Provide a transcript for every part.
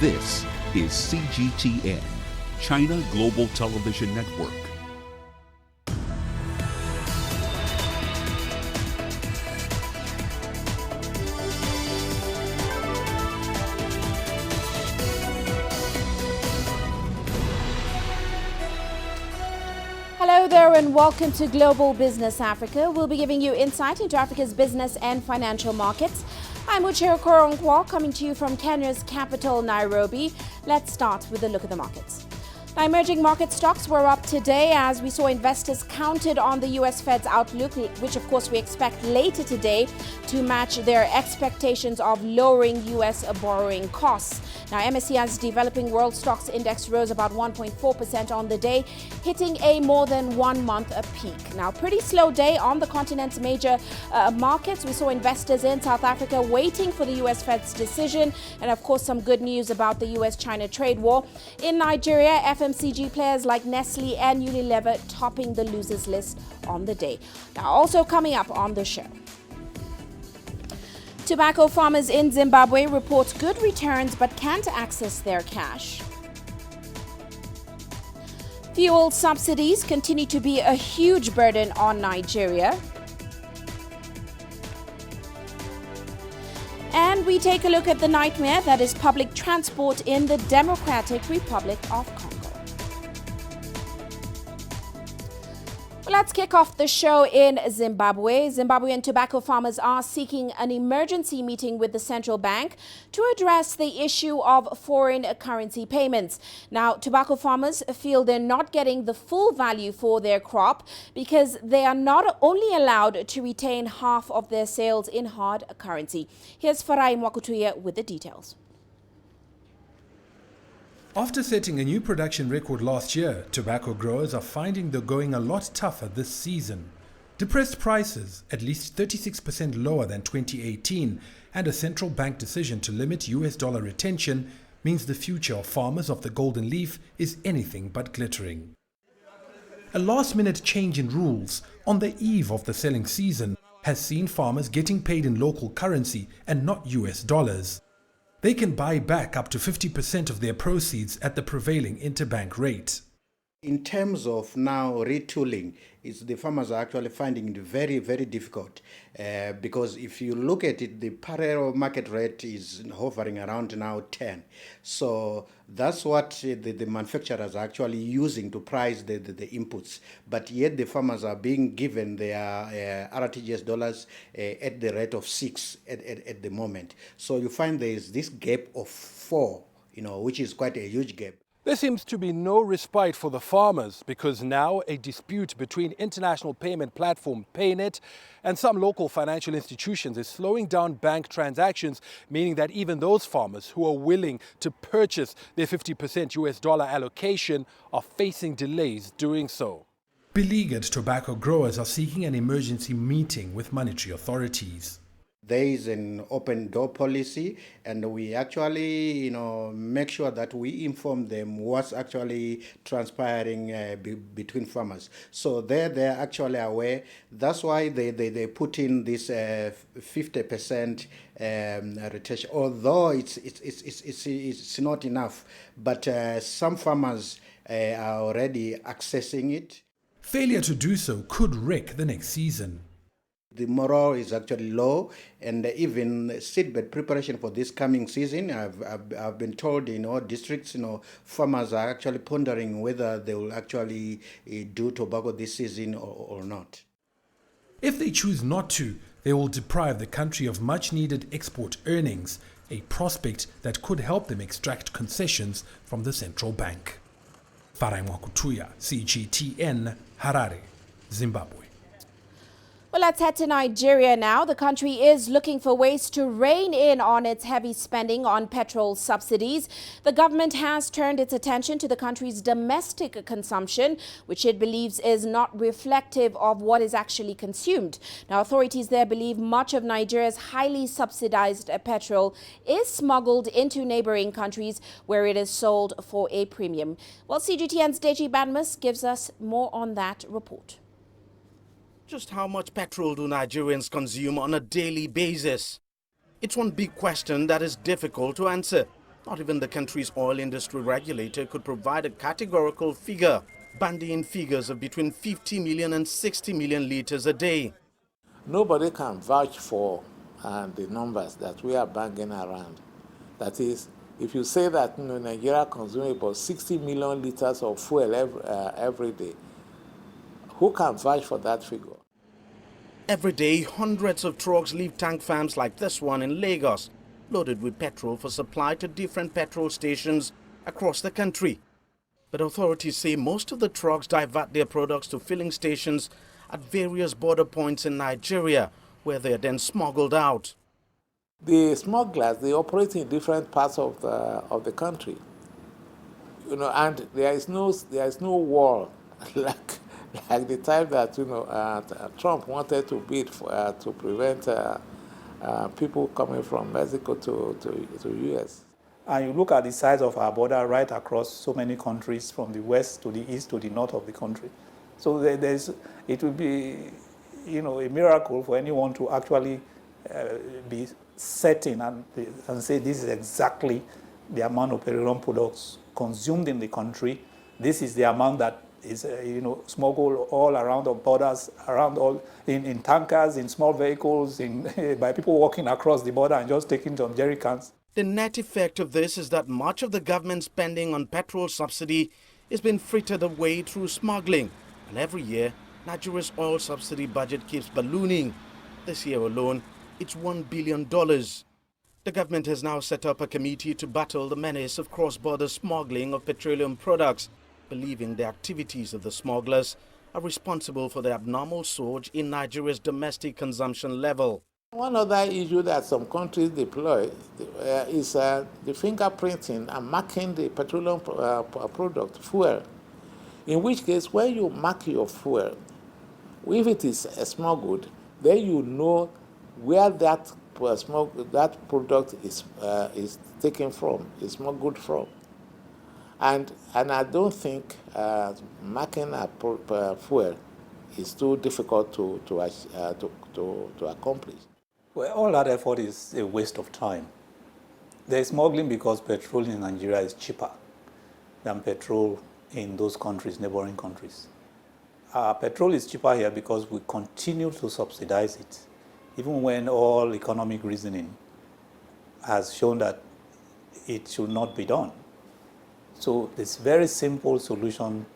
This is CGTN, China Global Television Network. Hello there and welcome to Global Business Africa. We'll be giving you insight into Africa's business and financial markets. I'm Uche Okoronkwo, coming to you from Kenya's capital, Nairobi. Let's start with a look at the markets. Now, emerging market stocks were up today as we saw investors counted on the US Fed's outlook, which of course we expect later today to match their expectations of lowering US borrowing costs. Now, MSCI's Developing World Stocks Index rose about 1.4% on the day, hitting a more than 1 month peak. Now, pretty slow day on the continent's major markets. We saw investors in South Africa waiting for the US Fed's decision, and of course some good news about the US-China trade war. In Nigeria, FMCG players like Nestle and Unilever topping the losers list on the day. Now, also coming up on the show, tobacco farmers in Zimbabwe report good returns but can't access their cash. Fuel subsidies continue to be a huge burden on Nigeria. And we take a look at the nightmare that is public transport in the Democratic Republic of Congo. Let's kick off the show in Zimbabwe. Zimbabwean tobacco farmers are seeking an emergency meeting with the central bank to address the issue of foreign currency payments. Now, tobacco farmers feel they're not getting the full value for their crop because they are not only allowed to retain half of their sales in hard currency. Here's Farai Mwakutuya with the details. After setting a new production record last year, tobacco growers are finding they're going a lot tougher this season. Depressed prices, at least 36% lower than 2018, and a central bank decision to limit US dollar retention means the future of farmers of the golden leaf is anything but glittering. A last-minute change in rules on the eve of the selling season has seen farmers getting paid in local currency and not US dollars. They can buy back up to 50% of their proceeds at the prevailing interbank rate. In terms of now retooling, the farmers are actually finding it very, very difficult because if you look at it, the parallel market rate is hovering around now 10. So that's what the manufacturers are actually using to price the inputs. But yet the farmers are being given their RTGS dollars at the rate of 6 at the moment. So you find there is this gap of 4, which is quite a huge gap. There seems to be no respite for the farmers because now a dispute between international payment platform Paynet and some local financial institutions is slowing down bank transactions, meaning that even those farmers who are willing to purchase their 50% US dollar allocation are facing delays doing so. Beleaguered tobacco growers are seeking an emergency meeting with monetary authorities. There is an open door policy, and we actually, make sure that we inform them what's actually transpiring between farmers. So they're actually aware. That's why they put in this 50% retention. Although it's not enough, but some farmers are already accessing it. Failure to do so could wreck the next season. The morale is actually low, and even seedbed preparation for this coming season, I've been told in all districts, farmers are actually pondering whether they will actually do tobacco this season or not. If they choose not to, they will deprive the country of much-needed export earnings, a prospect that could help them extract concessions from the central bank. Farai Mwakutuya, CGTN, Harare, Zimbabwe. Well, let's head to Nigeria now. The country is looking for ways to rein in on its heavy spending on petrol subsidies. The government has turned its attention to the country's domestic consumption, which it believes is not reflective of what is actually consumed. Now, authorities there believe much of Nigeria's highly subsidized petrol is smuggled into neighboring countries where it is sold for a premium. Well, CGTN's Deji Badmus gives us more on that report. Just how much petrol do Nigerians consume on a daily basis? It's one big question that is difficult to answer. Not even the country's oil industry regulator could provide a categorical figure, bandying figures of between 50 million and 60 million litres a day. Nobody can vouch for the numbers that we are banging around. That is, if you say that Nigeria consumes about 60 million litres of fuel every day, who can vouch for that figure? Every day, hundreds of trucks leave tank farms like this one in Lagos, loaded with petrol for supply to different petrol stations across the country. But authorities say most of the trucks divert their products to filling stations at various border points in Nigeria, where they are then smuggled out. The smugglers, they operate in different parts of the country, and there is no wall like the time that Trump wanted to bid for, to prevent people coming from Mexico to US. And you look at the size of our border right across so many countries, from the west to the east to the north of the country. So it will be, a miracle for anyone to actually be certain and say this is exactly the amount of petroleum products consumed in the country. This is the amount that is, smuggled all around the borders, around all in tankers, in small vehicles, by people walking across the border and just taking some jerry cans. The net effect of this is that much of the government spending on petrol subsidy is being frittered away through smuggling. And every year, Nigeria's oil subsidy budget keeps ballooning. This year alone, it's $1 billion. The government has now set up a committee to battle the menace of cross-border smuggling of petroleum products, believing the activities of the smugglers are responsible for the abnormal surge in Nigeria's domestic consumption level. One other issue that some countries deploy is the fingerprinting and marking the petroleum product, fuel. In which case, when you mark your fuel, if it is smuggled, then you know where that product is taken from, is smuggled from. And I don't think marking a fuel is too difficult to accomplish. Well, all that effort is a waste of time. They're smuggling because petrol in Nigeria is cheaper than petrol in those countries, neighboring countries. Petrol is cheaper here because we continue to subsidize it, even when all economic reasoning has shown that it should not be done. So this very simple solution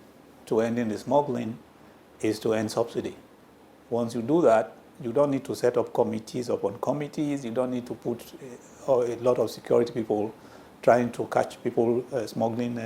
to ending the smuggling is to end subsidy. Once you do that, you don't need to set up committees upon committees. You don't need to put a lot of security people trying to catch people smuggling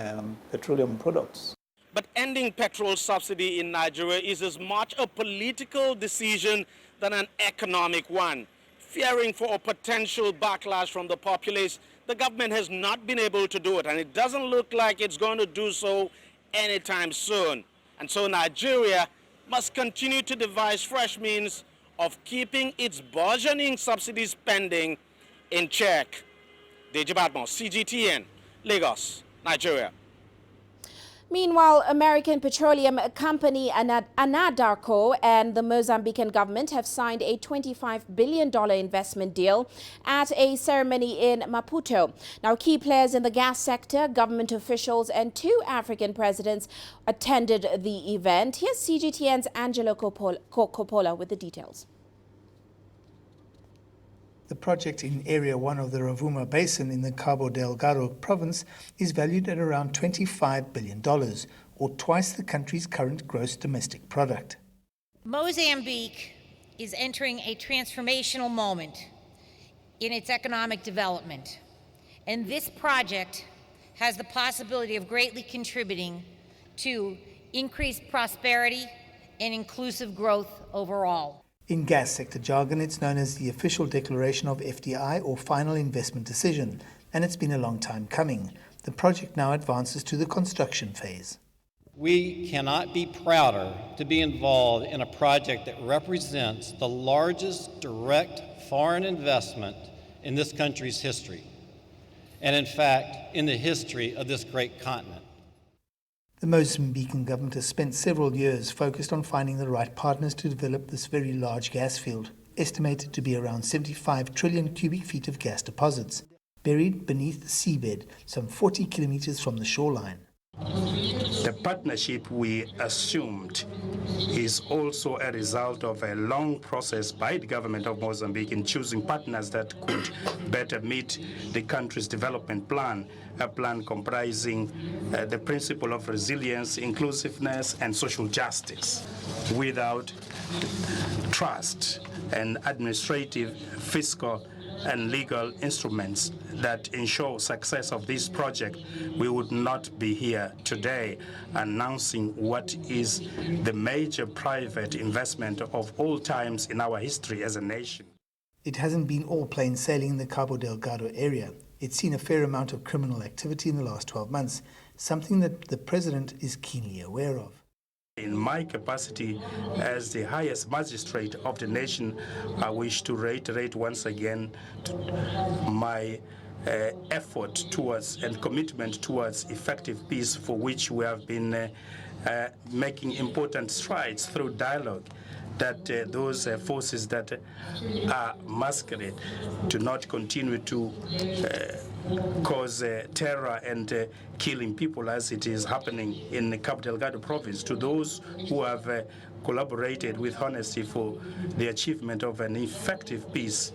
petroleum products. But ending petrol subsidy in Nigeria is as much a political decision than an economic one. Fearing for a potential backlash from the populace, the government has not been able to do it, and it doesn't look like it's going to do so anytime soon. And so Nigeria must continue to devise fresh means of keeping its burgeoning subsidy spending in check. Deji Badmo, CGTN, Lagos, Nigeria. Meanwhile, American petroleum company Anadarko and the Mozambican government have signed a $25 billion investment deal at a ceremony in Maputo. Now, key players in the gas sector, government officials and 2 African presidents attended the event. Here's CGTN's Angelo Coppola with the details. The project in Area 1 of the Rovuma Basin in the Cabo Delgado province is valued at around $25 billion, or twice the country's current gross domestic product. Mozambique is entering a transformational moment in its economic development, and this project has the possibility of greatly contributing to increased prosperity and inclusive growth overall. In gas sector jargon, it's known as the official declaration of FDI, or final investment decision, and it's been a long time coming. The project now advances to the construction phase. We cannot be prouder to be involved in a project that represents the largest direct foreign investment in this country's history, and in fact, in the history of this great continent. The Mozambican government has spent several years focused on finding the right partners to develop this very large gas field, estimated to be around 75 trillion cubic feet of gas deposits. buried beneath the seabed, some 40 kilometers from the shoreline. The partnership we assumed is also a result of a long process by the government of Mozambique in choosing partners that could better meet the country's development plan, a plan comprising the principle of resilience, inclusiveness, and social justice. Without trust and administrative, fiscal, and legal instruments that ensure success of this project, we would not be here today announcing what is the major private investment of all times in our history as a nation. It hasn't been all plain sailing in the Cabo Delgado area. It's seen a fair amount of criminal activity in the last 12 months, something that the president is keenly aware of. In my capacity as the highest magistrate of the nation, I wish to reiterate once again my effort towards and commitment towards effective peace, for which we have been making important strides through dialogue, that those forces that are masquerade do not continue to cause terror and killing people as it is happening in the Cabo Delgado province. To those who have collaborated with honesty for the achievement of an effective peace,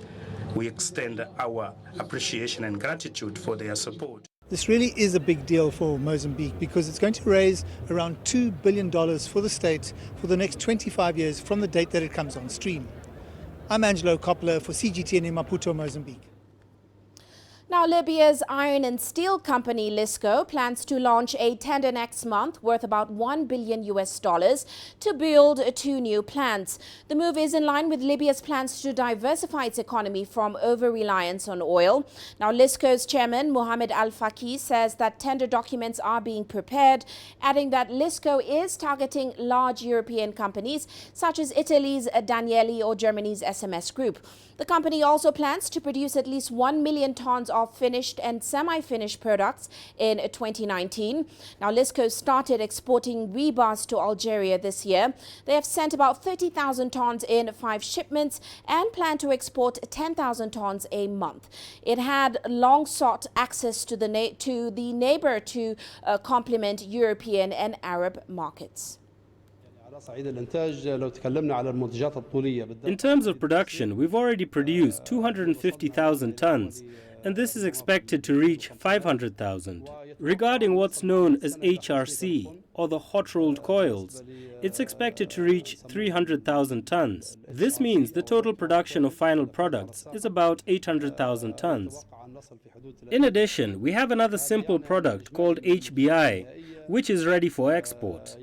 we extend our appreciation and gratitude for their support. This really is a big deal for Mozambique because it's going to raise around $2 billion for the state for the next 25 years from the date that it comes on stream. I'm Angelo Coppola for CGTN in Maputo, Mozambique. Now, Libya's iron and steel company Lisco plans to launch a tender next month worth about $1 billion to build 2 new plants. The move is in line with Libya's plans to diversify its economy from over-reliance on oil. Now, Lisco's chairman, Mohamed Al-Faqih, says that tender documents are being prepared, adding that Lisco is targeting large European companies such as Italy's Danieli or Germany's SMS Group. The company also plans to produce at least 1 million tons of finished and semi-finished products in 2019. Now, Lisco started exporting rebars to Algeria this year. They have sent about 30,000 tons in 5 shipments and plan to export 10,000 tons a month. It had long sought access to the neighbor to complement European and Arab markets. In terms of production, we've already produced 250,000 tons, and this is expected to reach 500,000. Regarding what's known as HRC, or the hot-rolled coils, it's expected to reach 300,000 tons. This means the total production of final products is about 800,000 tons. In addition, we have another simple product called HBI, which is ready for export.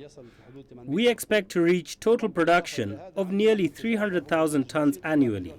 We expect to reach total production of nearly 300,000 tons annually.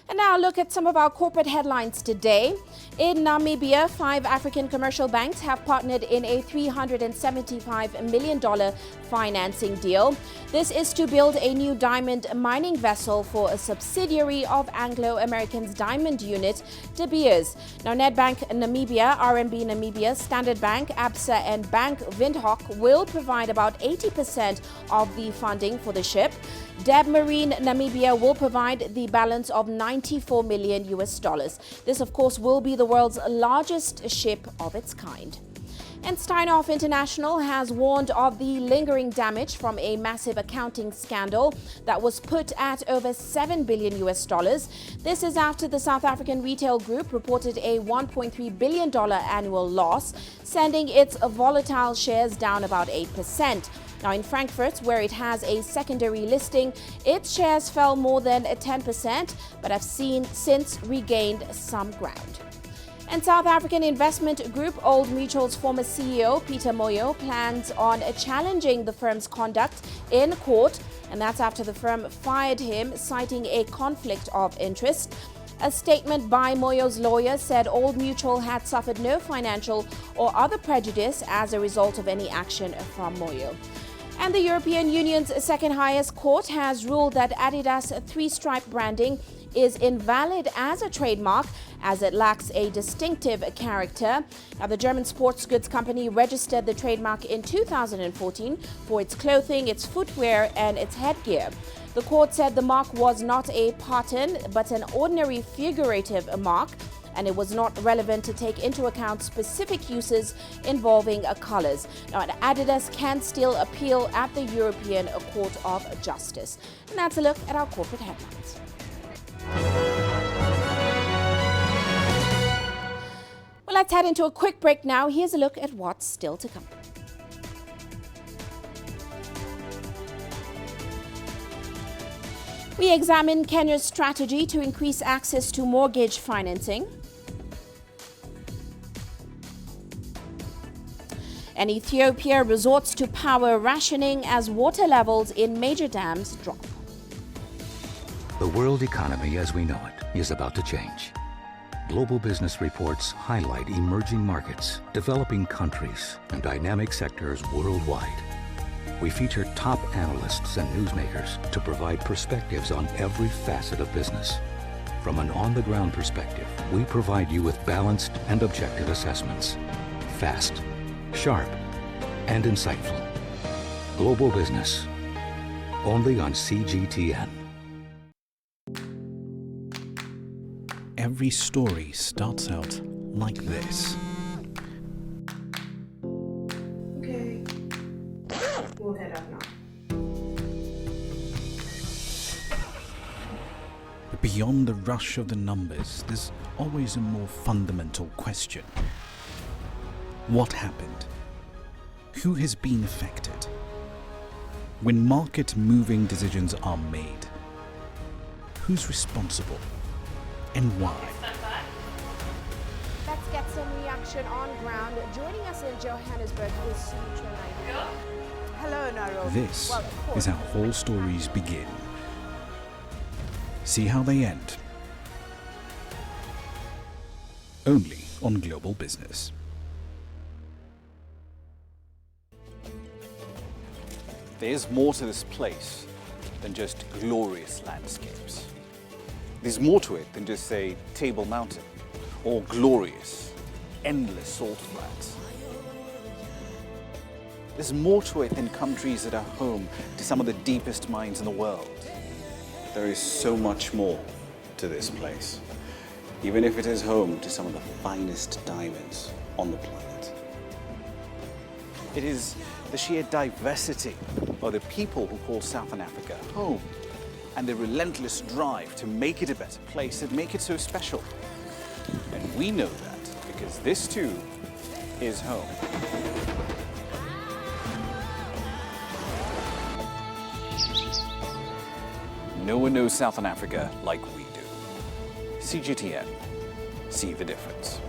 And now look at some of our corporate headlines today. In Namibia, 5 African commercial banks have partnered in a $375 million financing deal. This is to build a new diamond mining vessel for a subsidiary of Anglo American's diamond unit, De Beers. Now, Nedbank Namibia, RMB Namibia, Standard Bank, Absa and Bank Windhoek will provide about 80% of the funding for the ship. Deb Marine Namibia will provide the balance of $94 million. This, of course, will be the world's largest ship of its kind. And Steinhoff International has warned of the lingering damage from a massive accounting scandal that was put at over $7 billion. This is after the South African retail group reported a $1.3 billion annual loss, sending its volatile shares down about 8%. Now, in Frankfurt, where it has a secondary listing, its shares fell more than 10%, but have since regained some ground. And South African investment group Old Mutual's former CEO, Peter Moyo, plans on challenging the firm's conduct in court, and that's after the firm fired him, citing a conflict of interest. A statement by Moyo's lawyer said Old Mutual had suffered no financial or other prejudice as a result of any action from Moyo. And the European Union's second highest court has ruled that Adidas 3-stripe branding is invalid as a trademark as it lacks a distinctive character. Now, the German sports goods company registered the trademark in 2014 for its clothing, its footwear, and its headgear. The court said the mark was not a patent but an ordinary figurative mark, and it was not relevant to take into account specific uses involving colors. Now, Adidas can still appeal at the European Court of Justice. And that's a look at our corporate headlines. Well, let's head into a quick break now. Here's a look at what's still to come. We examine Kenya's strategy to increase access to mortgage financing. And Ethiopia resorts to power rationing as water levels in major dams drop. The world economy as we know it is about to change. Global business reports highlight emerging markets, developing countries, and dynamic sectors worldwide. We feature top analysts and newsmakers to provide perspectives on every facet of business. From an on-the-ground perspective, we provide you with balanced and objective assessments. Fast, sharp, and insightful. Global Business, only on CGTN. Every story starts out like this. Okay. We'll head up now. But beyond the rush of the numbers, there's always a more fundamental question. What happened? Who has been affected? When market-moving decisions are made, who's responsible and why? Let's get some reaction on ground. Joining us in Johannesburg is Sudan. Hello, Naro. This is how all stories begin. See how they end. Only on Global Business. There's more to this place than just glorious landscapes. There's more to it than just, say, Table Mountain or glorious, endless salt flats. There's more to it than countries that are home to some of the deepest mines in the world. There is so much more to this place, even if it is home to some of the finest diamonds on the planet. It is the sheer diversity of the people who call Southern Africa home, and the relentless drive to make it a better place that make it so special. And we know that because this too is home. No one knows Southern Africa like we do. CGTN, see the difference.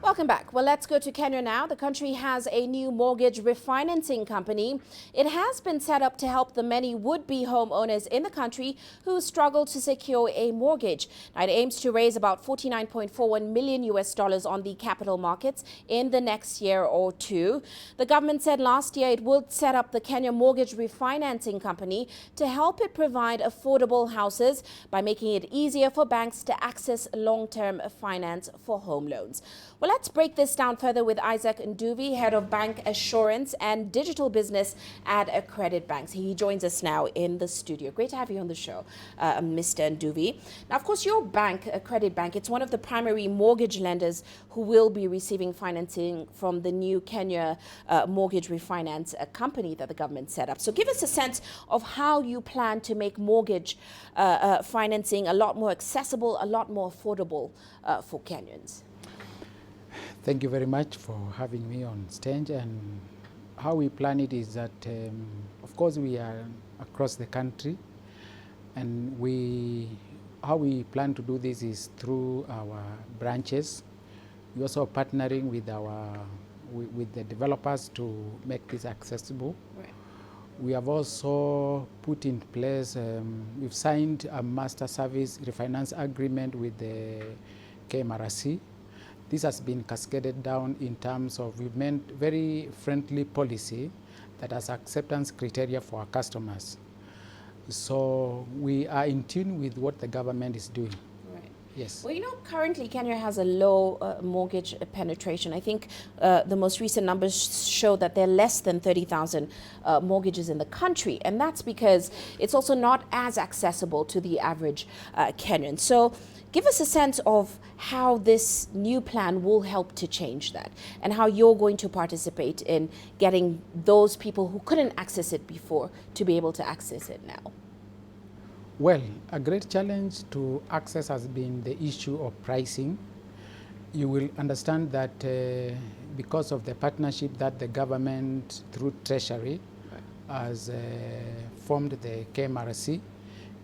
Welcome back. Well, let's go to Kenya now. The country has a new mortgage refinancing company. It has been set up to help the many would-be homeowners in the country who struggle to secure a mortgage. Now, it aims to raise about $49.41 million on the capital markets in the next year or two. The government said last year it would set up the Kenya Mortgage Refinancing Company to help it provide affordable houses by making it easier for banks to access long-term finance for home loans. Well, let's break this down further with Isaac Nduvi, Head of Bank Assurance and Digital Business at Accredit Banks. He joins us now in the studio. Great to have you on the show, Mr. Nduvi. Now, of course, your bank, Accredit Bank, it's one of the primary mortgage lenders who will be receiving financing from the new Kenya Mortgage Refinance Company that the government set up. So give us a sense of how you plan to make mortgage financing a lot more accessible, a lot more affordable for Kenyans. Thank you very much for having me on stage. And how we plan it is that, of course, we are across the country, and how we plan to do this is through our branches. We also are partnering with with the developers to make this accessible. Right. We have also put in place, we've signed a master service refinance agreement with the KMRC. this has been cascaded down in terms of we've made very friendly policy that has acceptance criteria for our customers. So we are in tune with what the government is doing. Yes. Well, currently Kenya has a low mortgage penetration. I think the most recent numbers show that there are less than 30,000 mortgages in the country. And that's because it's also not as accessible to the average Kenyan. So give us a sense of how this new plan will help to change that and how you're going to participate in getting those people who couldn't access it before to be able to access it now. Well, a great challenge to access has been the issue of pricing. You will understand that because of the partnership that the government through Treasury has formed the KMRC.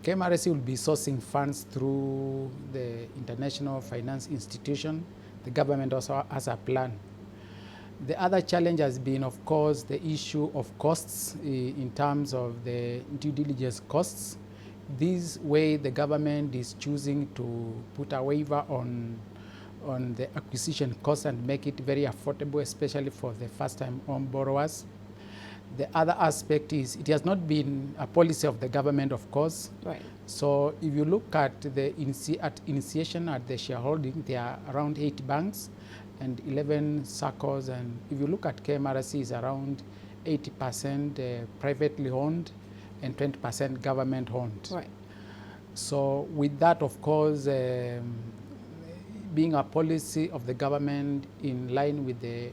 KMRC will be sourcing funds through the International Finance Institution. The government also has a plan. The other challenge has been, of course, the issue of costs in terms of the due diligence costs. This way, the government is choosing to put a waiver on the acquisition cost and make it very affordable, especially for the first-time home borrowers. The other aspect is it has not been a policy of the government, of course. Right. So if you look at the initiation at the shareholding, there are around 8 banks and 11 SACCOs. And if you look at KMRC, it's around 80% privately owned and 20% government owned. Right. So with that, of course, being a policy of the government in line with the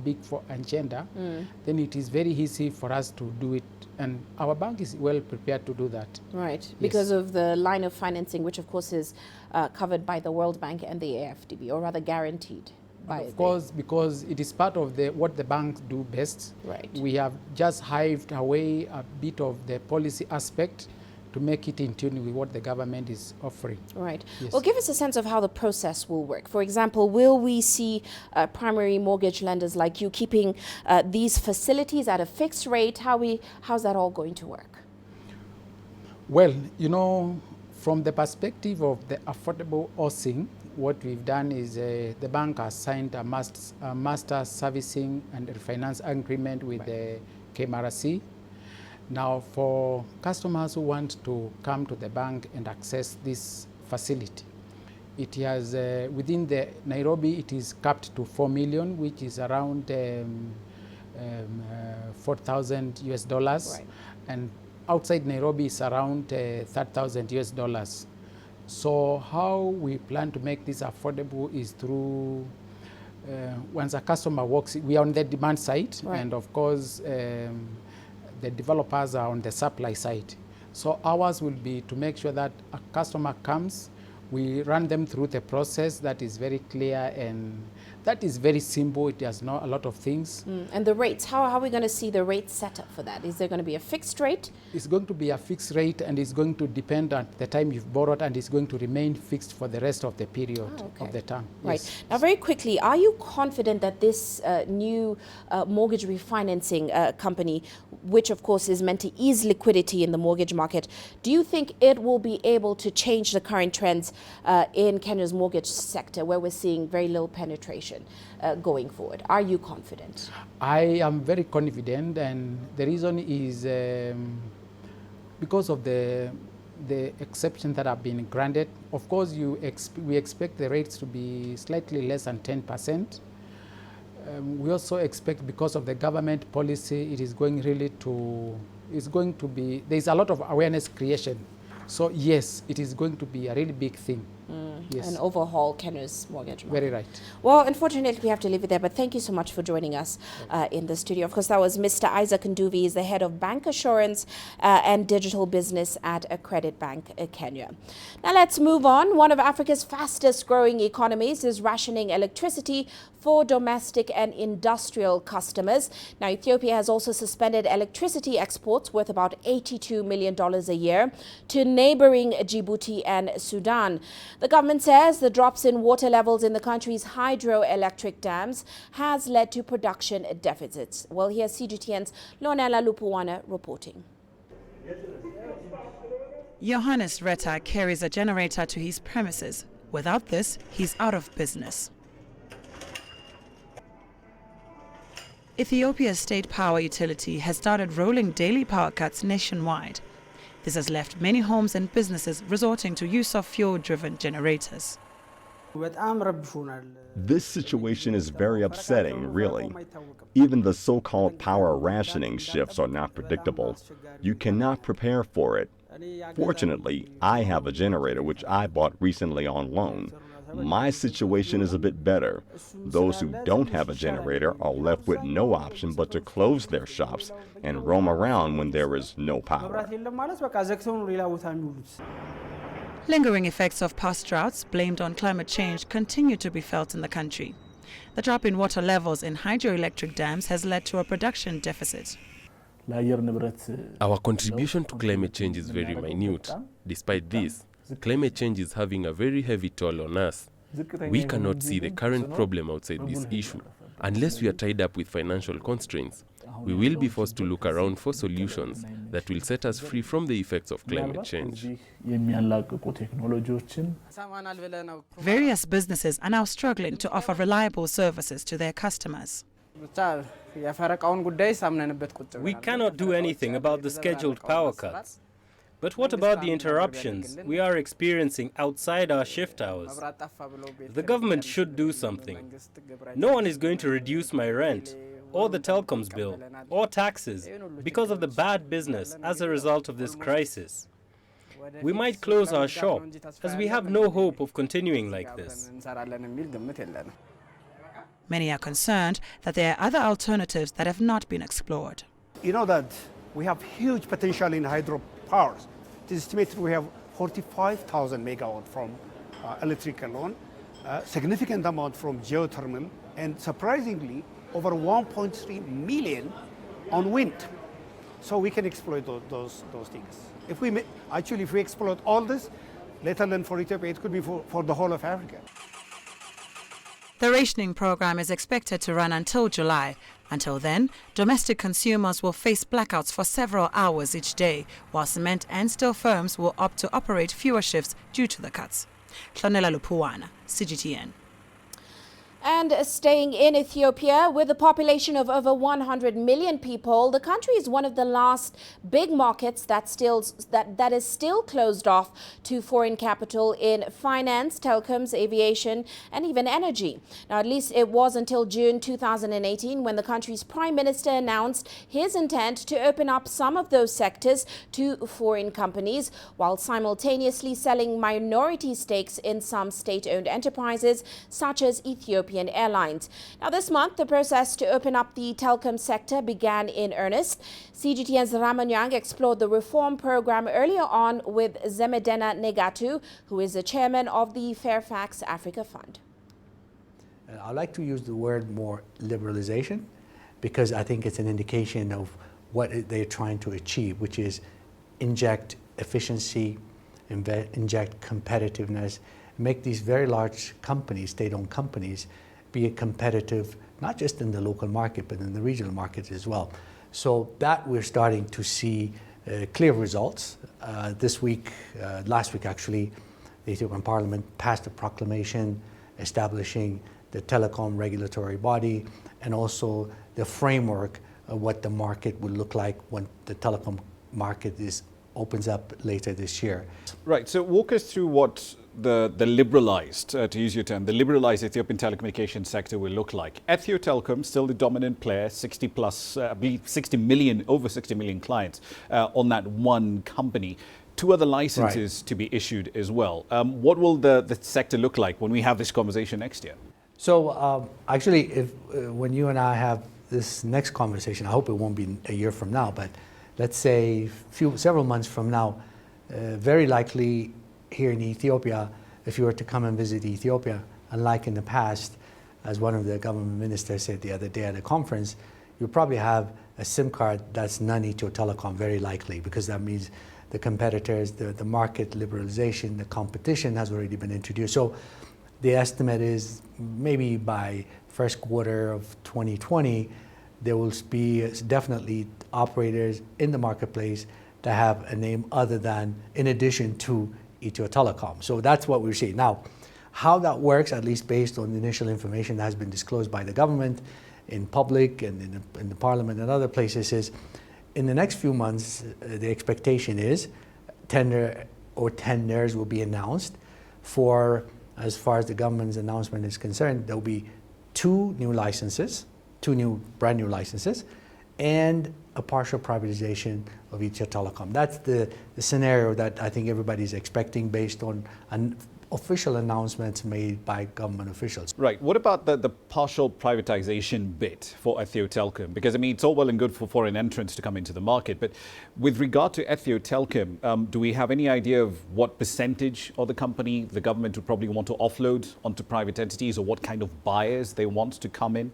Big Four agenda, then it is very easy for us to do it. And our bank is well prepared to do that. Right, yes. Because of the line of financing, which of course is covered by the World Bank and the AFDB, or rather guaranteed. Of course, because it is part of what the banks do best. Right. We have just hived away a bit of the policy aspect to make it in tune with what the government is offering. Right. Yes. Well, give us a sense of how the process will work. For example, will we see primary mortgage lenders like you keeping these facilities at a fixed rate? How's that all going to work? Well, from the perspective of the affordable housing, what we've done is the bank has signed a master servicing and refinance agreement with the KMRC. Now, for customers who want to come to the bank and access this facility, it has within the Nairobi, it is capped to 4 million, which is around $4,000 Right. and outside Nairobi is around $30,000. So how we plan to make this affordable is through once a customer walks, we are on the demand side, right. and of course the developers are on the supply side. So ours will be to make sure that a customer comes, we run them through the process that is very clear and that is very simple. It has not a lot of things. And the rates, how are we going to see the rates set up for that? Is there going to be a fixed rate? It's going to be a fixed rate and it's going to depend on the time you've borrowed and it's going to remain fixed for the rest of the period of the term. Right. Yes. Now, very quickly, are you confident that this new mortgage refinancing company, which of course is meant to ease liquidity in the mortgage market, do you think it will be able to change the current trends in Kenya's mortgage sector where we're seeing very low penetration going forward? Are you confident? I am very confident, and the reason is because of the exceptions that have been granted. Of course, we expect the rates to be slightly less than 10%. We also expect, because of the government policy, it is going really to, there's a lot of awareness creation. So yes, it is going to be a really big thing. Yes. And overhaul Kenya's mortgage market. Very right. Well, unfortunately, we have to leave it there, but thank you so much for joining us in the studio. Of course, that was Mr. Isaac Nduvi, he's the head of bank assurance and digital business at a Credit Bank Kenya. Now let's move on. One of Africa's fastest growing economies is rationing electricity for domestic and industrial customers. Now, Ethiopia has also suspended electricity exports worth about $82 million a year to neighboring Djibouti and Sudan. The government says the drops in water levels in the country's hydroelectric dams has led to production deficits. Well, here's CGTN's Lonela Lupuwana reporting. Johannes Retta carries a generator to his premises, Without this, he's out of business. Ethiopia's state power utility has started rolling daily power cuts nationwide. This has left many homes and businesses resorting to use of fuel-driven generators. This situation is very upsetting, really. Even the so-called power rationing shifts are not predictable. You cannot prepare for it. Fortunately, I have a generator which I bought recently on loan. My situation is a bit better. Those who don't have a generator are left with no option but to close their shops and roam around when there is no power. Lingering effects of past droughts blamed on climate change continue to be felt in the country. The drop in water levels in hydroelectric dams has led to a production deficit. Our contribution to climate change is very minute. Despite this, climate change is having a very heavy toll on us. We cannot see the current problem outside this issue. Unless we are tied up with financial constraints, we will be forced to look around for solutions that will set us free from the effects of climate change. Various businesses are now struggling to offer reliable services to their customers. We cannot do anything about the scheduled power cuts. But what about the interruptions we are experiencing outside our shift hours? The government should do something. No one is going to reduce my rent, or the telecoms bill, or taxes, because of the bad business as a result of this crisis. We might close our shop, as we have no hope of continuing like this. Many are concerned that there are other alternatives that have not been explored. You know that we have huge potential in hydropower. It is estimated we have 45,000 megawatt from electric alone, significant amount from geothermal, and surprisingly, over 1.3 million on wind. So we can exploit those things. If we exploit all this, let alone for Ethiopia, it could be for the whole of Africa. The rationing program is expected to run until July. Until then, domestic consumers will face blackouts for several hours each day, while cement and steel firms will opt to operate fewer shifts due to the cuts. Hlonela Lupuwana, CGTN. And staying in Ethiopia, with a population of over 100 million people, the country is one of the last big markets that is still closed off to foreign capital in finance, telecoms, aviation, and even energy. Now, at least it was until June 2018 when the country's prime minister announced his intent to open up some of those sectors to foreign companies, while simultaneously selling minority stakes in some state-owned enterprises, such as Ethiopian Airlines. Now, this month, the process to open up the telecom sector began in earnest. CGTN's Ramanyang explored the reform program earlier on with Zemedena Negatu, who is the chairman of the Fairfax Africa Fund. I like to use the word more liberalization, because I think it's an indication of what they're trying to achieve, which is inject efficiency, inject competitiveness, make these very large companies, state-owned companies, be competitive, not just in the local market, but in the regional markets as well. So that we're starting to see clear results. This week, last week actually, the Ethiopian Parliament passed a proclamation establishing the telecom regulatory body and also the framework of what the market will look like when the telecom market opens up later this year. Right, so walk us through what the liberalized, to use your term, the liberalized Ethiopian telecommunications sector will look like. Ethio Telecom, still the dominant player, 60 plus, I believe over 60 million clients on that one company. 2 other licenses to be issued as well. What will the sector look like when we have this conversation next year? So actually, when you and I have this next conversation, I hope it won't be a year from now, but let's say several months from now, very likely here in Ethiopia, if you were to come and visit Ethiopia, unlike in the past, as one of the government ministers said the other day at a conference, you'll probably have a SIM card that's non-Ethio Telecom, very likely, because that means the competitors, the market liberalization, the competition has already been introduced. So the estimate is maybe by first quarter of 2020, there will be definitely operators in the marketplace that have a name other than, in addition to Ethio Telecom. So that's what we're seeing. Now, How that works, at least based on the initial information that has been disclosed by the government in public and in the parliament and other places, is in the next few months, the expectation is tender or tenders will be announced for, as far as the government's announcement is concerned, there will be two brand new licenses, and a partial privatization of Ethio Telecom. That's the scenario that I think everybody's expecting based on an official announcements made by government officials. Right. What about the partial privatization bit for Ethio Telecom? Because, I mean, it's all well and good for foreign entrants to come into the market, but with regard to Ethio Telecom, do we have any idea of what percentage of the company the government would probably want to offload onto private entities, or what kind of buyers they want to come in?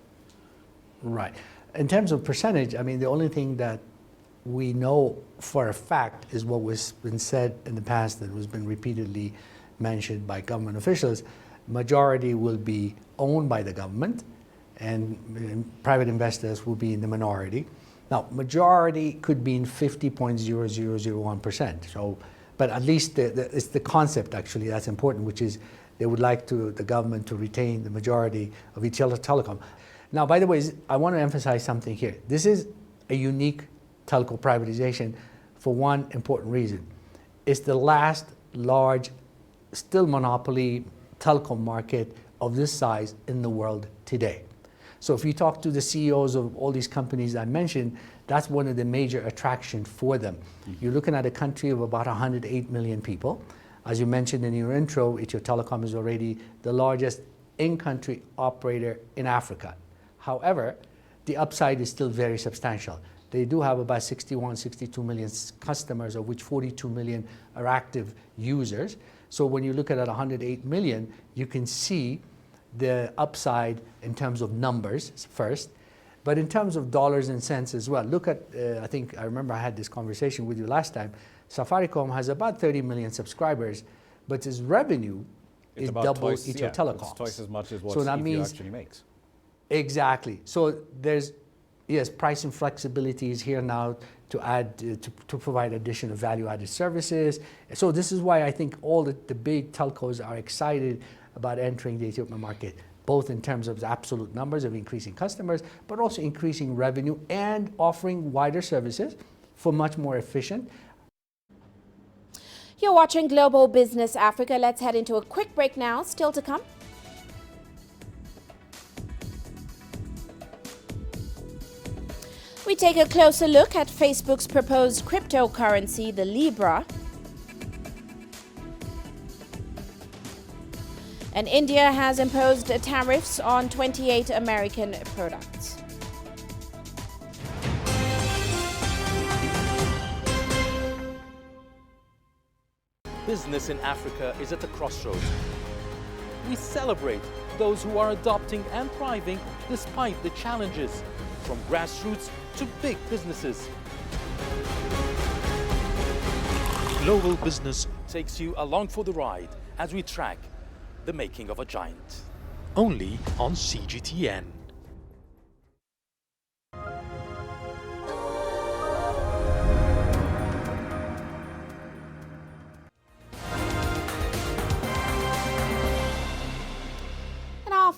Right. In terms of percentage, I mean, the only thing that we know for a fact is what was been said in the past, that was been repeatedly mentioned by government officials. Majority will be owned by the government, and private investors will be in the minority. Now, majority could be in 50.0001%. So, but at least it's the concept actually that's important, which is they would like the government to retain the majority of Ethio Telecom. Now, by the way, I want to emphasize something here. This is a unique telco privatization for one important reason. It's the last large, still monopoly telecom market of this size in the world today. So if you talk to the CEOs of all these companies I mentioned, that's one of the major attractions for them. You're looking at a country of about 108 million people. As you mentioned in your intro, Ethio Telecom is already the largest in-country operator in Africa. However, the upside is still very substantial. They do have about 61, 62 million customers, of which 42 million are active users. So when you look at 108 million, you can see the upside in terms of numbers first, but in terms of dollars and cents as well. Look at, I think, I remember I had this conversation with you last time. Safaricom has about 30 million subscribers, but its revenue is double Ethio Telecom. It's twice as much as what so that Ethio means, actually makes. Exactly. So there's, yes, pricing flexibility is here now to add, to provide additional value-added services. So this is why I think all the big telcos are excited about entering the Ethiopian market, both in terms of the absolute numbers of increasing customers, but also increasing revenue and offering wider services for much more efficient. You're watching Global Business Africa. Let's head into a quick break now. Still to come. We take a closer look at Facebook's proposed cryptocurrency, the Libra. And India has imposed tariffs on 28 American products. Business in Africa is at a crossroads. We celebrate those who are adopting and thriving despite the challenges, from grassroots to big businesses. Global Business takes you along for the ride as we track the making of a giant. Only on CGTN.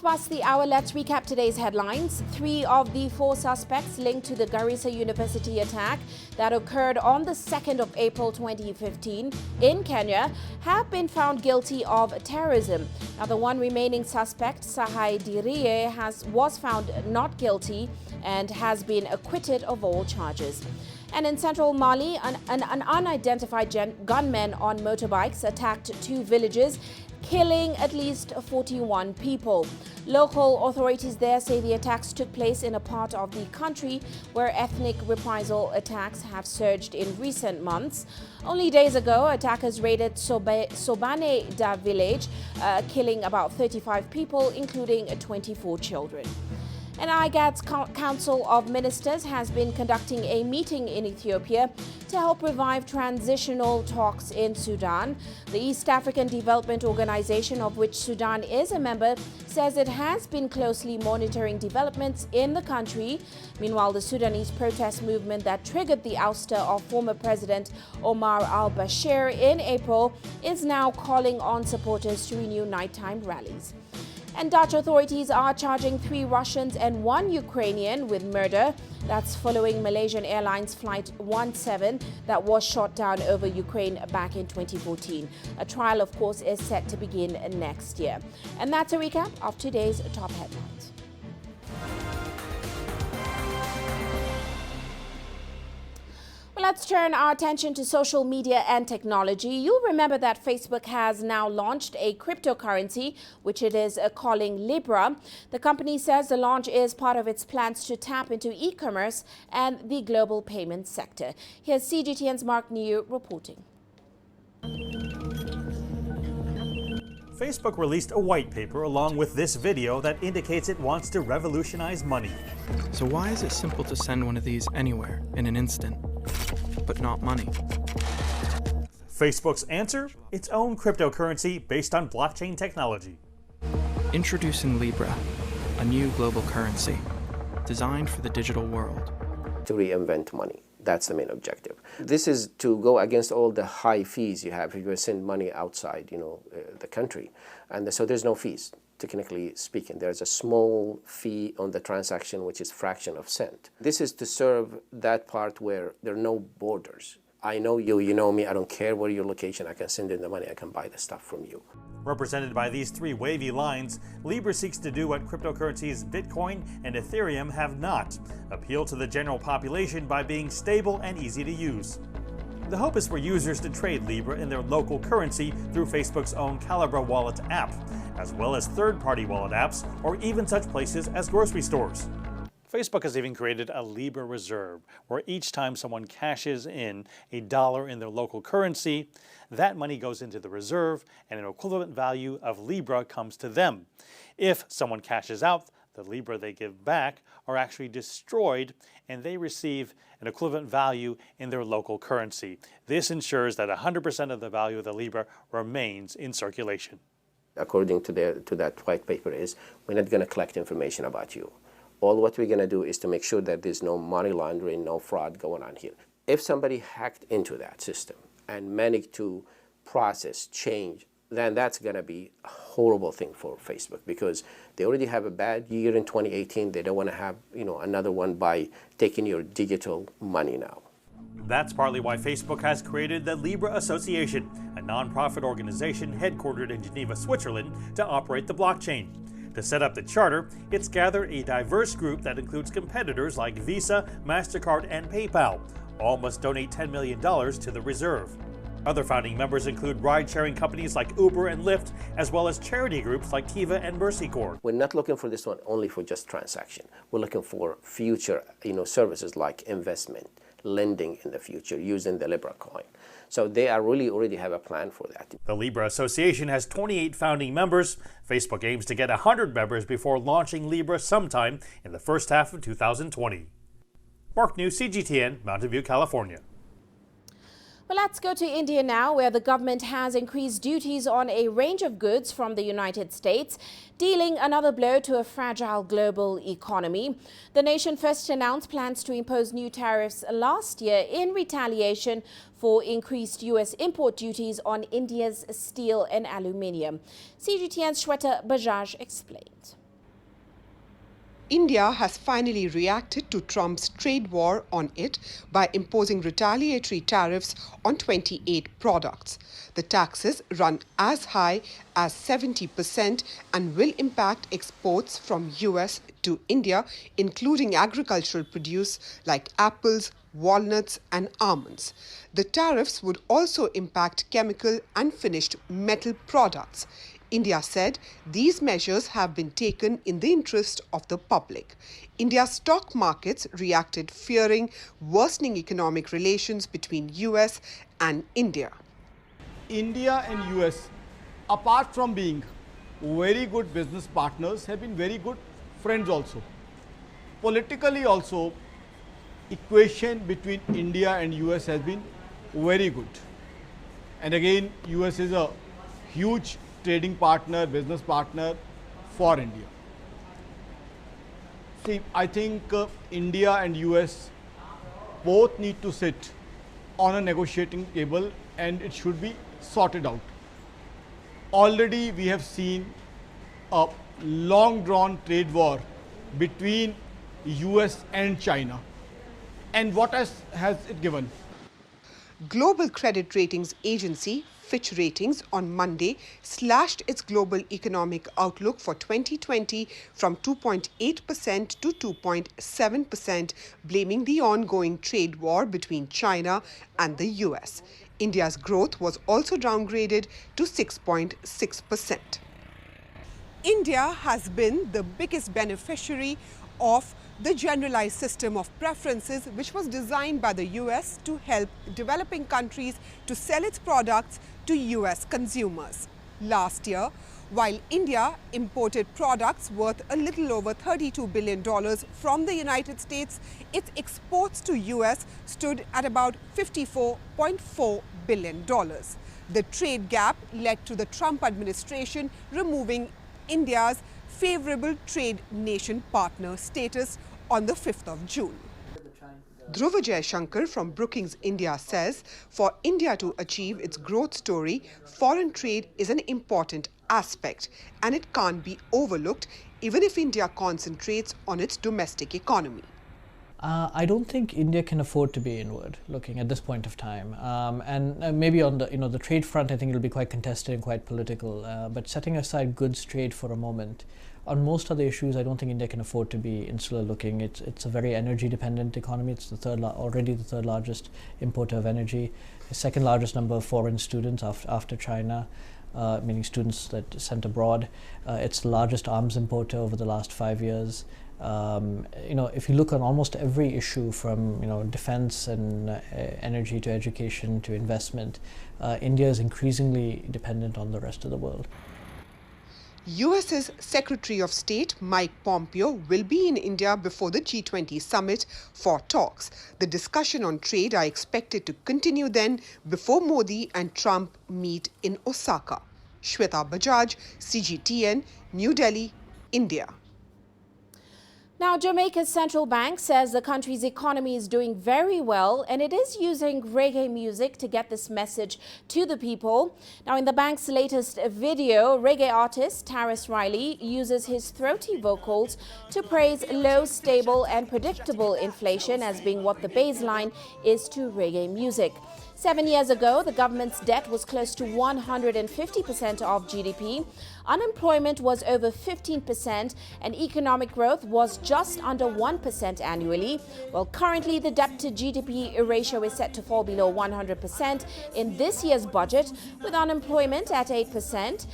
Past the hour, let's recap today's headlines. 3 of the 4 suspects linked to the Garissa University attack that occurred on the 2nd of April 2015 in Kenya have been found guilty of terrorism. Now, the one remaining suspect, Sahai Dirie, was found not guilty and has been acquitted of all charges. And in central Mali, an unidentified gunman on motorbikes attacked 2 villages, killing at least 41 people. Local authorities there say the attacks took place in a part of the country where ethnic reprisal attacks have surged in recent months. Only days ago, attackers raided Sobane Da village, killing about 35 people, including 24 children. An IGAD's Council of Ministers has been conducting a meeting in Ethiopia to help revive transitional talks in Sudan. The East African Development Organization, of which Sudan is a member, says it has been closely monitoring developments in the country. Meanwhile, the Sudanese protest movement that triggered the ouster of former President Omar al-Bashir in April is now calling on supporters to renew nighttime rallies. And Dutch authorities are charging 3 Russians and 1 Ukrainian with murder. That's following Malaysian Airlines Flight 17 that was shot down over Ukraine back in 2014. A trial, of course, is set to begin next year. And that's a recap of today's top headlines. Well, let's turn our attention to social media and technology. You'll remember that Facebook has now launched a cryptocurrency, which it is calling Libra. The company says the launch is part of its plans to tap into e-commerce and the global payment sector. Here's CGTN's Mark New reporting. Facebook released a white paper along with this video that indicates it wants to revolutionize money. So why is it simple to send one of these anywhere in an instant, but not money? Facebook's answer? Its own cryptocurrency based on blockchain technology. Introducing Libra, a new global currency designed for the digital world. To reinvent money. That's the main objective. This is to go against all the high fees you have if you send money outside, the country. And so there's no fees, technically speaking. There's a small fee on the transaction, which is fraction of cent. This is to serve that part where there are no borders. I know you, you know me, I don't care where your location, I can send in the money, I can buy the stuff from you. Represented by these 3 wavy lines, Libra seeks to do what cryptocurrencies Bitcoin and Ethereum have not: appeal to the general population by being stable and easy to use. The hope is for users to trade Libra in their local currency through Facebook's own Calibra wallet app, as well as third-party wallet apps, or even such places as grocery stores. Facebook has even created a Libra reserve, where each time someone cashes in $1 in their local currency, that money goes into the reserve and an equivalent value of Libra comes to them. If someone cashes out, the Libra they give back are actually destroyed and they receive an equivalent value in their local currency. This ensures that 100% of the value of the Libra remains in circulation. According to that white paper is, we're not going to collect information about you. All what we're going to do is to make sure that there's no money laundering, no fraud going on here. If somebody hacked into that system and managed to process, change, then that's going to be a horrible thing for Facebook, because they already have a bad year in 2018. They don't want to have another one by taking your digital money now. That's partly why Facebook has created the Libra Association, a nonprofit organization headquartered in Geneva, Switzerland, to operate the blockchain. To set up the charter, it's gathered a diverse group that includes competitors like Visa, MasterCard, and PayPal. All must donate $10 million to the reserve. Other founding members include ride-sharing companies like Uber and Lyft, as well as charity groups like Tiva and Mercy Corps. We're not looking for this one only for just transaction. We're looking for future services like investment, lending in the future using the Libra coin. So they are really already have a plan for that. The Libra Association has 28 founding members. Facebook aims to get 100 members before launching Libra sometime in the first half of 2020. Mark New, CGTN, Mountain View, California. Well, let's go to India now, where the government has increased duties on a range of goods from the United States, dealing another blow to a fragile global economy. The nation first announced plans to impose new tariffs last year in retaliation for increased U.S. import duties on India's steel and aluminium. CGTN's Shweta Bajaj explained. India has finally reacted to Trump's trade war on it by imposing retaliatory tariffs on 28 products. The taxes run as high as 70% and will impact exports from US to India, including agricultural produce like apples, walnuts and almonds. The tariffs would also impact chemical and finished metal products. India said these measures have been taken in the interest of the public. India's stock markets reacted, fearing worsening economic relations between US and India. India and US, apart from being very good business partners, have been very good friends also. politically also, equation between India and US has been very good. And again, US is a huge trading partner, business partner for India. See, I think India and US both need to sit on a negotiating table and it should be sorted out. Already we have seen a long drawn trade war between US and China. And what has it given? Global credit ratings agency Fitch Ratings on Monday slashed its global economic outlook for 2020 from 2.8% to 2.7%, blaming the ongoing trade war between China and the US. India's growth was also downgraded to 6.6%. India has been the biggest beneficiary of the generalized system of preferences, which was designed by the US to help developing countries to sell its products to US consumers. Last year, while India imported products worth a little over $32 billion from the United States, its exports to US stood at about $54.4 billion. The trade gap led to the Trump administration removing India's favorable trade nation partner status on the 5th of June. Dhruva Jaishankar from Brookings India says, for India to achieve its growth story, foreign trade is an important aspect and it can't be overlooked even if India concentrates on its domestic economy. I don't think India can afford to be inward looking at this point of time, and maybe on the the trade front, I think it'll be quite contested and quite political. But setting aside goods trade for a moment, on most other issues, I don't think India can afford to be insular looking. It's a very energy dependent economy. It's the already the third largest importer of energy, the second largest number of foreign students after China. Meaning students that sent abroad. It's the largest arms importer over the last 5 years. If you look on almost every issue from defense and energy to education to investment, India is increasingly dependent on the rest of the world. US's Secretary of State Mike Pompeo will be in India before the G20 summit for talks. The discussion on trade are expected to continue then before Modi and Trump meet in Osaka. Shweta Bajaj, CGTN, New Delhi, India. Now, Jamaica's central bank says the country's economy is doing very well and it is using reggae music to get this message to the people. Now, in the bank's latest video, reggae artist Taris Riley uses his throaty vocals to praise low, stable and predictable inflation as being what the baseline is to reggae music. 7 years ago, the government's debt was close to 150% of GDP. Unemployment was over 15% and economic growth was just under 1% annually. Well, currently the debt to GDP ratio is set to fall below 100% in this year's budget, with unemployment at 8%.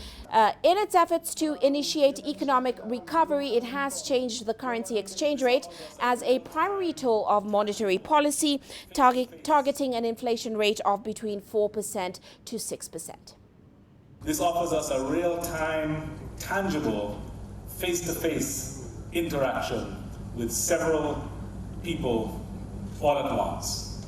In its efforts to initiate economic recovery, it has changed the currency exchange rate as a primary tool of monetary policy, targeting an inflation rate of between 4% to 6%. This offers us a real-time, tangible, face-to-face interaction with several people all at once,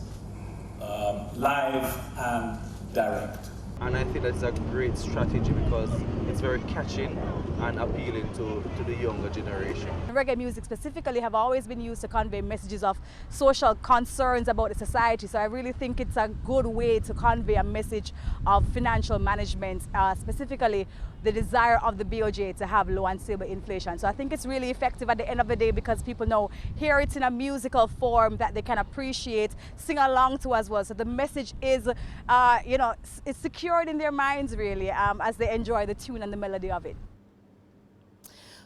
live and direct. And I think that's a great strategy because it's very catching and appealing to the younger generation. Reggae music specifically have always been used to convey messages of social concerns about the society. So I really think it's a good way to convey a message of financial management, specifically the desire of the BOJ to have low and stable inflation. So I think it's really effective at the end of the day because people know hear it in a musical form that they can appreciate, sing along to as well. So the message is, it's secured in their minds really as they enjoy the tune and the melody of it.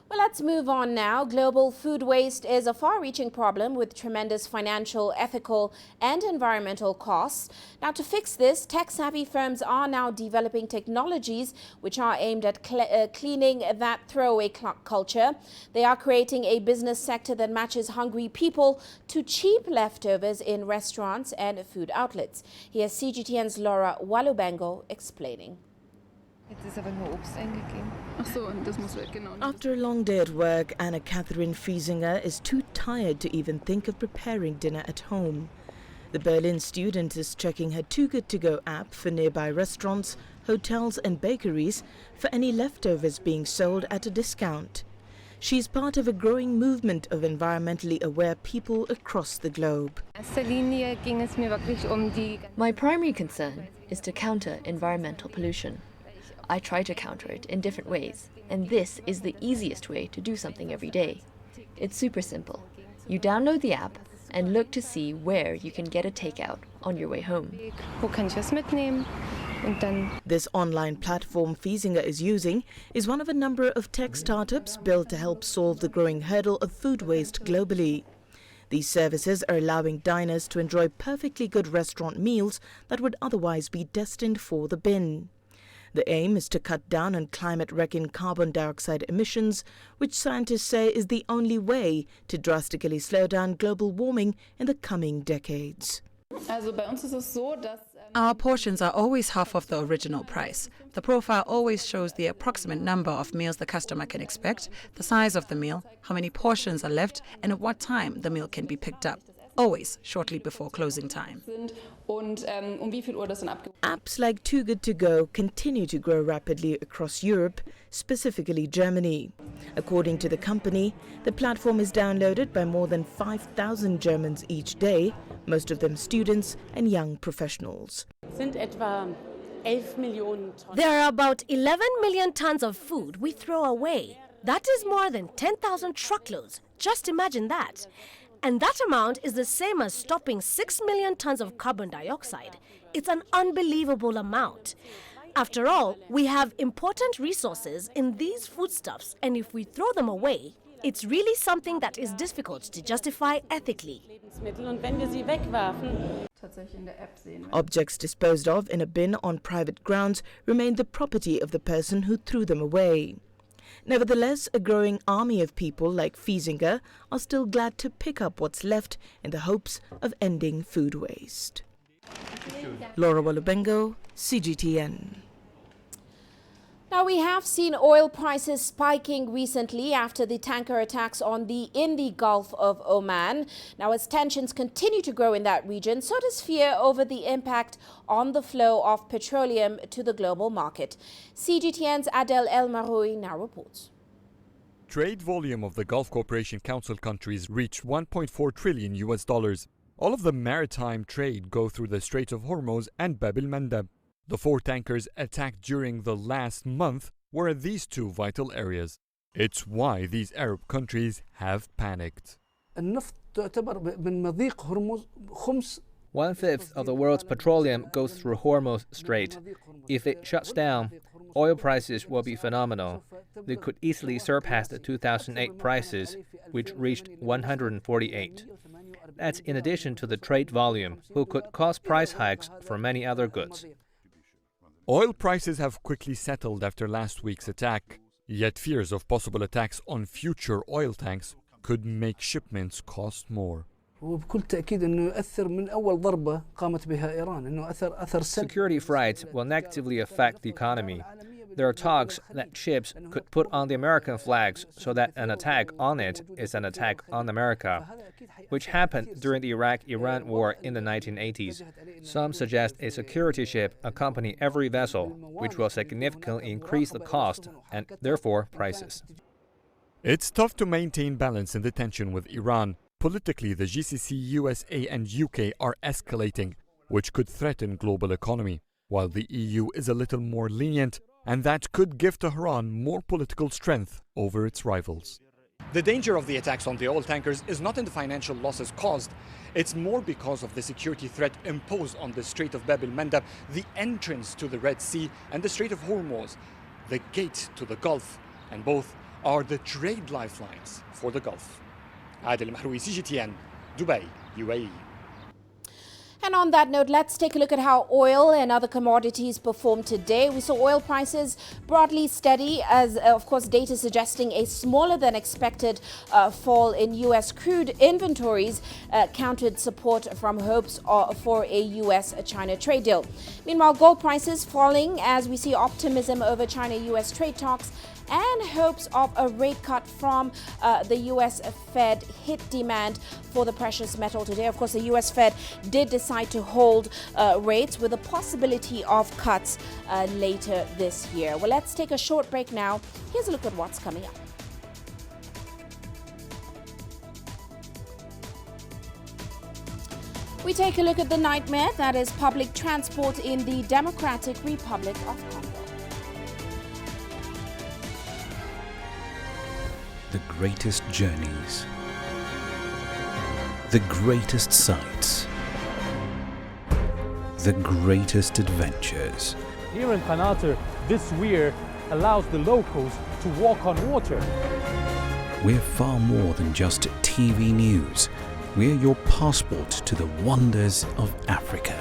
Well, let's move on now. Global food waste is a far-reaching problem with tremendous financial, ethical and environmental costs. Now, to fix this, tech-savvy firms are now developing technologies which are aimed at cleaning that throwaway culture. They are creating a business sector that matches hungry people to cheap leftovers in restaurants and food outlets. Here's CGTN's Laura Walubengo explaining. After a long day at work, Anna Catherine Fiesinger is too tired tired to even think of preparing dinner at home. The Berlin student is checking her Too Good To Go app for nearby restaurants, hotels and bakeries for any leftovers being sold at a discount. She's part of a growing movement of environmentally aware people across the globe. My primary concern is to counter environmental pollution. I try to counter it in different ways, and this is the easiest way to do something every day. It's super simple. You download the app and look to see where you can get a takeout on your way home. This online platform Fiesinger is using is one of a number of tech startups built to help solve the growing hurdle of food waste globally. These services are allowing diners to enjoy perfectly good restaurant meals that would otherwise be destined for the bin. The aim is to cut down on climate-wrecking carbon dioxide emissions, which scientists say is the only way to drastically slow down global warming in the coming decades. Our portions are always half of the original price. The profile always shows the approximate number of meals the customer can expect, the size of the meal, how many portions are left, and at what time the meal can be picked up. Always shortly before closing time. Apps like Too Good To Go continue to grow rapidly across Europe, specifically Germany. According to the company, the platform is downloaded by more than 5,000 Germans each day, most of them students and young professionals. There are about 11 million tons of food we throw away. That is more than 10,000 truckloads. Just imagine that. And that amount is the same as stopping 6 million tons of carbon dioxide. It's an unbelievable amount. After all, we have important resources in these foodstuffs, and if we throw them away, it's really something that is difficult to justify ethically. Objects disposed of in a bin on private grounds remain the property of the person who threw them away. Nevertheless, a growing army of people like Fiesinger are still glad to pick up what's left in the hopes of ending food waste. Laura Walubengo, CGTN. Now, we have seen oil prices spiking recently after the tanker attacks in the Gulf of Oman. Now, as tensions continue to grow in that region, so does fear over the impact on the flow of petroleum to the global market. CGTN's Adel El Maroui now reports. Trade volume of the Gulf Cooperation Council countries reached $1.4 trillion US. All of the maritime trade go through the Strait of Hormuz and Bab el-Mandeb. The 4 tankers attacked during the last month were at these 2 vital areas. It's why these Arab countries have panicked. 1/5 of the world's petroleum goes through Hormuz Strait. If it shuts down, oil prices will be phenomenal. They could easily surpass the 2008 prices, which reached 148. That's in addition to the trade volume, which could cause price hikes for many other goods. Oil prices have quickly settled after last week's attack, yet fears of possible attacks on future oil tanks could make shipments cost more. Security threats will negatively affect the economy. There are talks that ships could put on the American flags so that an attack on it is an attack on America, which happened during the Iraq-Iran war in the 1980s. Some suggest a security ship accompany every vessel, which will significantly increase the cost and therefore prices. It's tough to maintain balance in the tension with Iran. Politically, the GCC, USA and UK are escalating, which could threaten global economy, while the EU is a little more lenient, and that could give Tehran more political strength over its rivals. The danger of the attacks on the oil tankers is not in the financial losses caused. It's more because of the security threat imposed on the Strait of Bab el-Mandeb, the entrance to the Red Sea, and the Strait of Hormuz, the gate to the Gulf, and both are the trade lifelines for the Gulf. Adel Mahroui, CGTN, Dubai, UAE. And on that note, let's take a look at how oil and other commodities performed today. We saw oil prices broadly steady as, of course, data suggesting a smaller than expected fall in U.S. crude inventories countered support from hopes for a U.S.-China trade deal. Meanwhile, gold prices falling as we see optimism over China-U.S. trade talks and hopes of a rate cut from the US Fed hit demand for the precious metal today. Of course, the US Fed did decide to hold rates with a possibility of cuts later this year. Well, let's take a short break now. Here's a look at what's coming up. We take a look at the nightmare that is public transport in the Democratic Republic of Congo. The greatest journeys, the greatest sights, the greatest adventures. Here in Kanata, this weir allows the locals to walk on water. We're far more than just TV news. We're your passport to the wonders of Africa.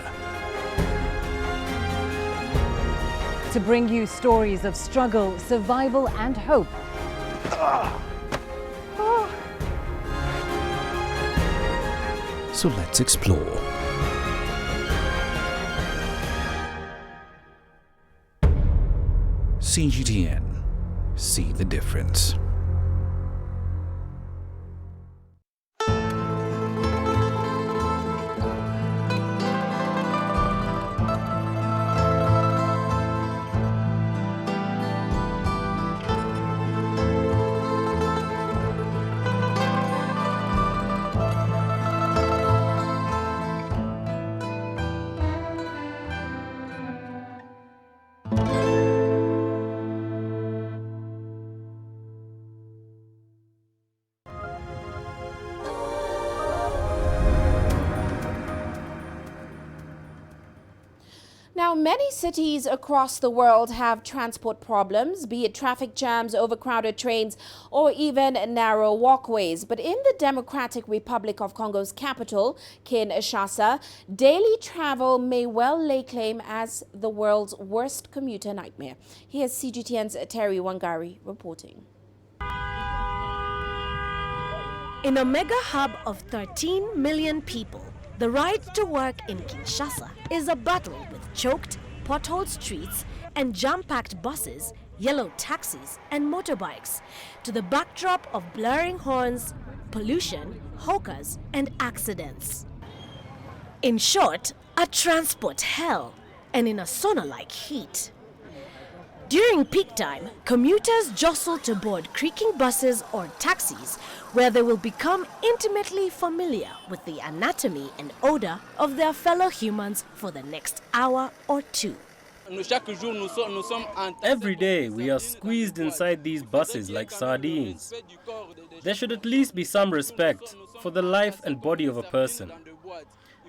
To bring you stories of struggle, survival and hope. So let's explore. CGTN. See the difference. Now, many cities across the world have transport problems, be it traffic jams, overcrowded trains, or even narrow walkways. But in the Democratic Republic of Congo's capital, Kinshasa, daily travel may well lay claim as the world's worst commuter nightmare. Here's CGTN's Terry Wangari reporting. In a mega hub of 13 million people, the ride to work in Kinshasa is a battle with choked, potholed streets and jam-packed buses, yellow taxis and motorbikes, to the backdrop of blaring horns, pollution, hawkers and accidents. In short, a transport hell, and in a sauna-like heat. During peak time, commuters jostle to board creaking buses or taxis where they will become intimately familiar with the anatomy and odor of their fellow humans for the next hour or two. Every day we are squeezed inside these buses like sardines. There should at least be some respect for the life and body of a person.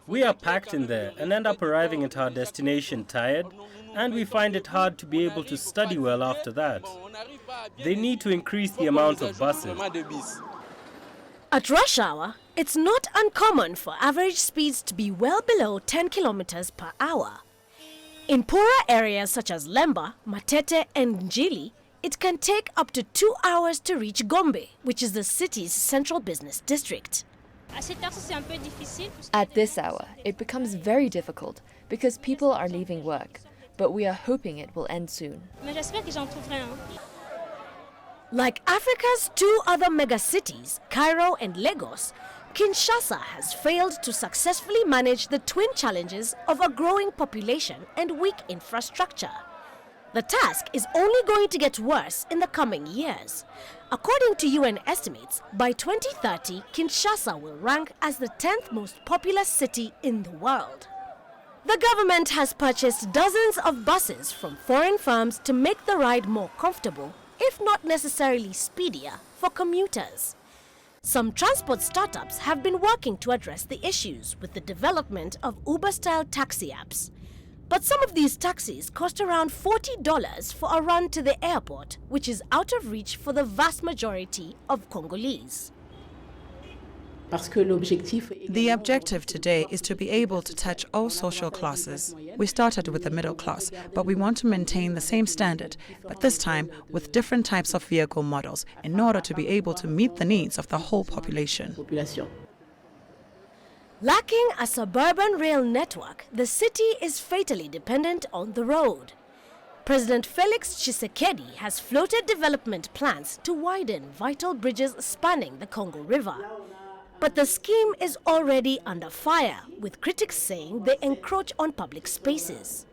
We are packed in there and end up arriving at our destination tired, and we find it hard to be able to study well after that. They need to increase the amount of buses. At rush hour, it's not uncommon for average speeds to be well below 10 kilometers per hour. In poorer areas such as Lemba, Matete and Njili, it can take up to 2 hours to reach Gombe, which is the city's central business district. At this hour, it becomes very difficult because people are leaving work, but we are hoping it will end soon. Like Africa's two other megacities, Cairo and Lagos, Kinshasa has failed to successfully manage the twin challenges of a growing population and weak infrastructure. The task is only going to get worse in the coming years. According to UN estimates, by 2030, Kinshasa will rank as the 10th most populous city in the world. The government has purchased dozens of buses from foreign firms to make the ride more comfortable, if not necessarily speedier, for commuters. Some transport startups have been working to address the issues with the development of Uber-style taxi apps. But some of these taxis cost around $40 for a run to the airport, which is out of reach for the vast majority of Congolese. The objective today is to be able to touch all social classes. We started with the middle class, but we want to maintain the same standard, but this time with different types of vehicle models in order to be able to meet the needs of the whole population. Lacking a suburban rail network, the city is fatally dependent on the road. President Felix Tshisekedi has floated development plans to widen vital bridges spanning the Congo River. But the scheme is already under fire, with critics saying they encroach on public spaces.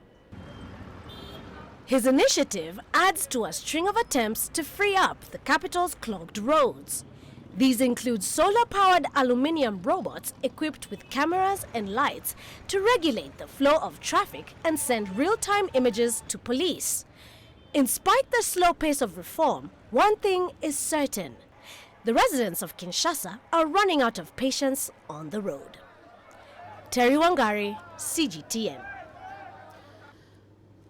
His initiative adds to a string of attempts to free up the capital's clogged roads. These include solar-powered aluminium robots equipped with cameras and lights to regulate the flow of traffic and send real-time images to police. In spite the slow pace of reform, one thing is certain. The residents of Kinshasa are running out of patience on the road. Terry Wangari, CGTN.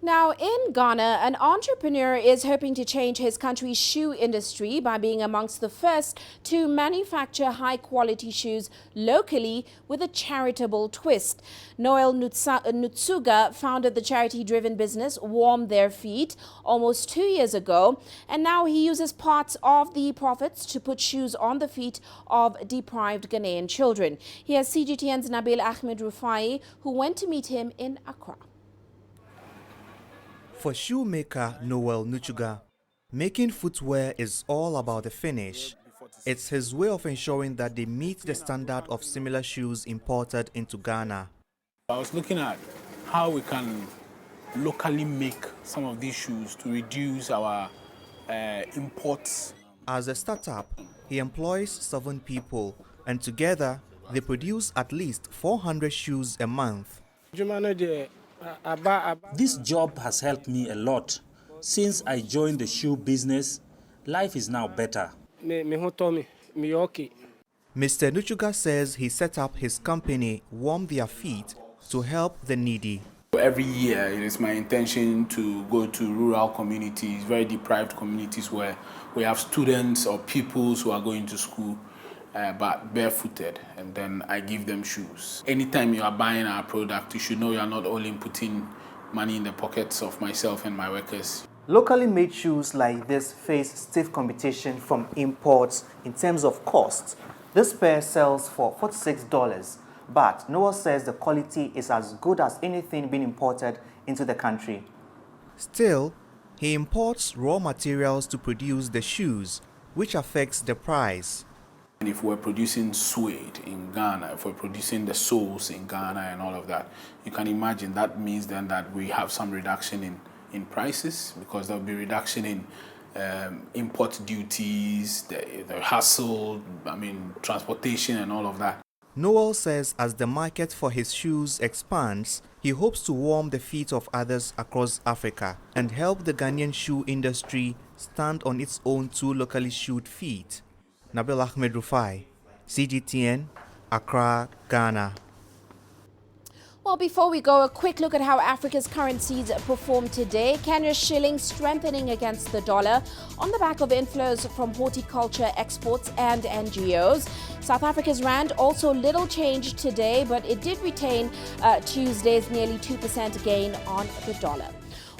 Now, in Ghana, an entrepreneur is hoping to change his country's shoe industry by being amongst the first to manufacture high-quality shoes locally with a charitable twist. Noel Nutsuga founded the charity-driven business Warm Their Feet almost 2 years ago, and now he uses parts of the profits to put shoes on the feet of deprived Ghanaian children. Here's CGTN's Nabil Ahmed Rufai, who went to meet him in Accra. For shoemaker Noel Nutsuga, making footwear is all about the finish. It's his way of ensuring that they meet the standard of similar shoes imported into Ghana. I was looking at how we can locally make some of these shoes to reduce our imports. As a startup, he employs 7 people, and together they produce at least 400 shoes a month. This job has helped me a lot. Since I joined the shoe business, life is now better. Mr. Nutsuga says he set up his company Warm Their Feet to help the needy. Every year it is my intention to go to rural communities, very deprived communities where we have students or pupils who are going to school but barefooted, and then I give them shoes. Anytime you are buying our product, you should know you are not only putting money in the pockets of myself and my workers. Locally made shoes like this face stiff competition from imports in terms of cost. This pair sells for $46, but Noel says the quality is as good as anything being imported into the country. Still, he imports raw materials to produce the shoes, which affects the price. And if we're producing suede in Ghana, if we're producing the soles in Ghana and all of that, you can imagine that means then that we have some reduction in prices, because there'll be reduction in import duties, the hassle, transportation and all of that. Noel says as the market for his shoes expands, he hopes to warm the feet of others across Africa and help the Ghanaian shoe industry stand on its own 2 locally shoed feet. Nabil Ahmed Rufai, CGTN, Accra, Ghana. Well, before we go, a quick look at how Africa's currencies performed today. Kenya's shilling strengthening against the dollar on the back of inflows from horticulture exports and NGOs. South Africa's rand also little changed today, but it did retain Tuesday's nearly 2% gain on the dollar.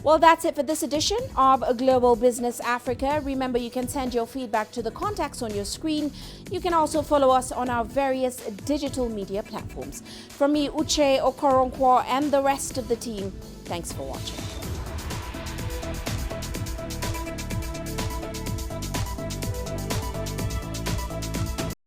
Well, that's it for this edition of Global Business Africa. Remember, you can send your feedback to the contacts on your screen. You can also follow us on our various digital media platforms. From me, Uche Okoronkwo, and the rest of the team, thanks for watching.